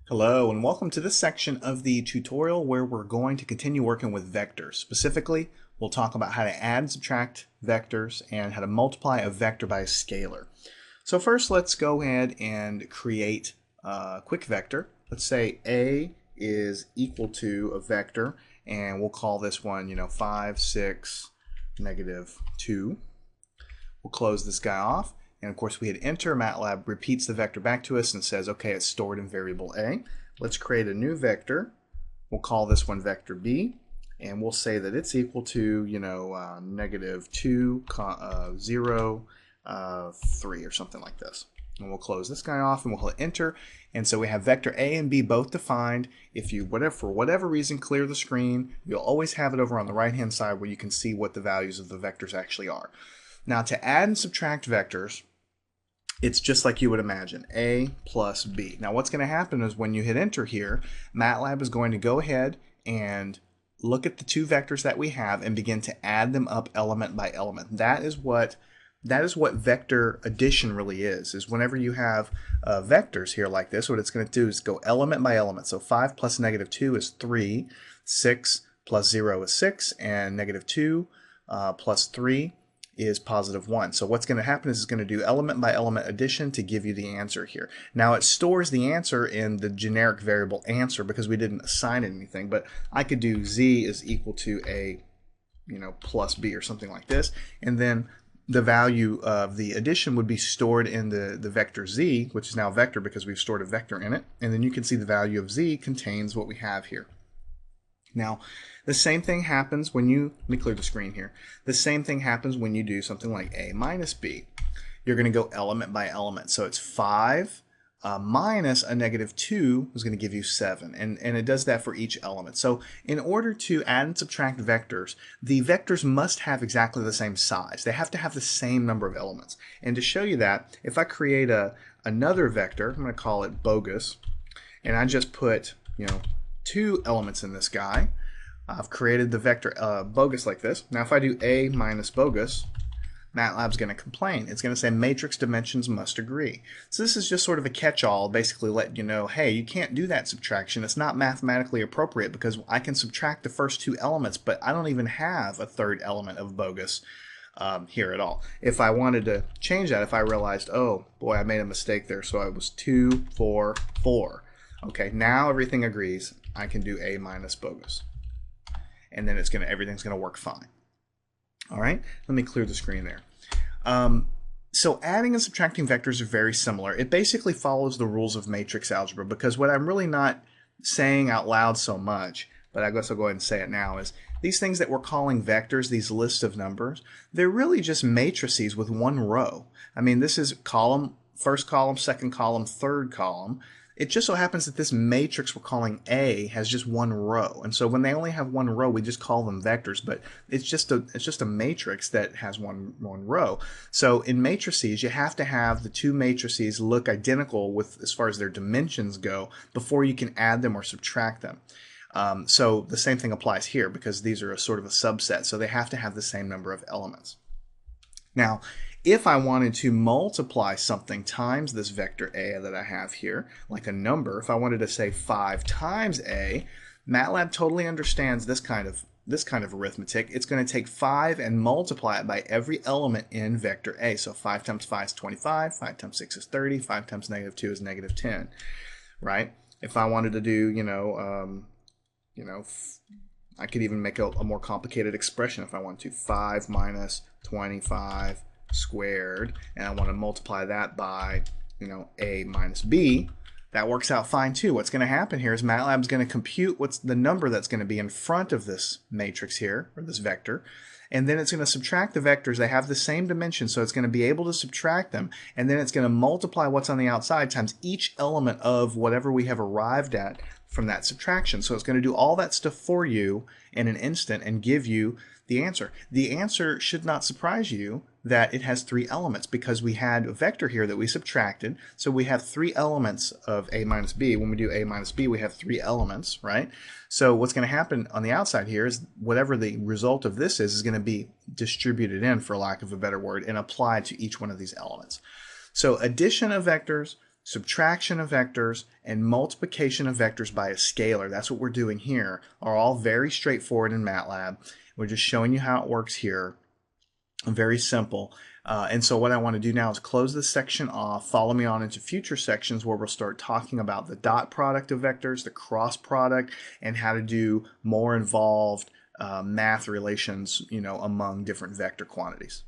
Hello and welcome to this section of the tutorial where we're going to continue working with vectors. Specifically, we'll talk about how to add and subtract vectors and how to multiply a vector by a scalar. So first let's go ahead and create a quick vector. Let's say A is equal to a vector and we'll call this one, 5, 6, -2. We'll close this guy off. And of course we hit enter, Matlab repeats the vector back to us and says, okay, it's stored in variable A. Let's create a new vector. We'll call this one vector B, and we'll say that it's equal to, -2, 0, 3 or something like this. And we'll close this guy off and we'll hit enter. And so we have vector A and B both defined. If you, for whatever reason, clear the screen, you'll always have it over on the right-hand side where you can see what the values of the vectors actually are. Now to add and subtract vectors, it's just like you would imagine, A plus B. Now what's going to happen is when you hit enter here, Matlab is going to go ahead and look at the two vectors that we have and begin to add them up element by element. That is what vector addition really is whenever you have vectors here like this, what it's going to do is go element by element. So 5 plus -2 is 3, 6 plus 0 is 6, and -2 plus 3 is +1. So what's going to happen is it's going to do element by element addition to give you the answer here. Now it stores the answer in the generic variable answer because we didn't assign it anything, but I could do z is equal to a plus b or something like this, and then the value of the addition would be stored in the vector z, which is now vector because we've stored a vector in it, and then you can see the value of z contains what we have here. Now, the same thing happens when you, let me clear the screen here. The same thing happens when you do something like A minus B. You're going to go element by element. So it's 5 minus a -2 is going to give you 7. And it does that for each element. So in order to add and subtract vectors, the vectors must have exactly the same size. They have to have the same number of elements. And to show you that, if I create another vector, I'm going to call it bogus, and I just put, 2 elements in this guy. I've created the vector bogus like this. Now if I do A minus bogus, Matlab's going to complain. It's going to say matrix dimensions must agree. So this is just sort of a catch-all, basically letting you know, hey, you can't do that subtraction. It's not mathematically appropriate because I can subtract the first 2 elements, but I don't even have a third element of bogus here at all. If I wanted to change that, if I realized, oh boy, I made a mistake there, so I was 2, 4, 4. Okay, now everything agrees. I can do A minus bogus. And then everything's gonna work fine. All right, let me clear the screen there. So adding and subtracting vectors are very similar. It basically follows the rules of matrix algebra, because what I'm really not saying out loud so much, but I guess I'll go ahead and say it now, is these things that we're calling vectors, these lists of numbers, they're really just matrices with one row. I mean, this is column, first column, second column, third column. It just so happens that this matrix we're calling A has just one row, and so when they only have one row, we just call them vectors. But it's just a matrix that has one row. So in matrices, you have to have the two matrices look identical with as far as their dimensions go before you can add them or subtract them. So the same thing applies here because these are a sort of a subset, so they have to have the same number of elements. Now, if I wanted to multiply something times this vector A that I have here, like a number, if I wanted to say 5 times A, Matlab totally understands this kind of arithmetic. It's going to take 5 and multiply it by every element in vector A. So 5 times 5 is 25, 5 times 6 is 30, 5 times -2 is -10, right? If I wanted to do, I could even make a more complicated expression if I want to. 5 minus 25 squared, and I want to multiply that by, A minus B. That works out fine too. What's going to happen here is Matlab's going to compute what's the number that's going to be in front of this matrix here, or this vector, and then it's going to subtract the vectors. They have the same dimension, so it's going to be able to subtract them, and then it's going to multiply what's on the outside times each element of whatever we have arrived at from that subtraction. So it's going to do all that stuff for you in an instant and give you the answer. The answer should not surprise you that it has 3 elements because we had a vector here that we subtracted. So we have 3 elements of A minus B. When we do A minus B, we have 3 elements, right? So what's going to happen on the outside here is whatever the result of this is going to be distributed in, for lack of a better word, and applied to each one of these elements. So addition of vectors subtraction of vectors, and multiplication of vectors by a scalar, that's what we're doing here, are all very straightforward in Matlab. We're just showing you how it works here. Very simple. And so what I want to do now is close this section off, follow me on into future sections where we'll start talking about the dot product of vectors, the cross product, and how to do more involved math relations, among different vector quantities.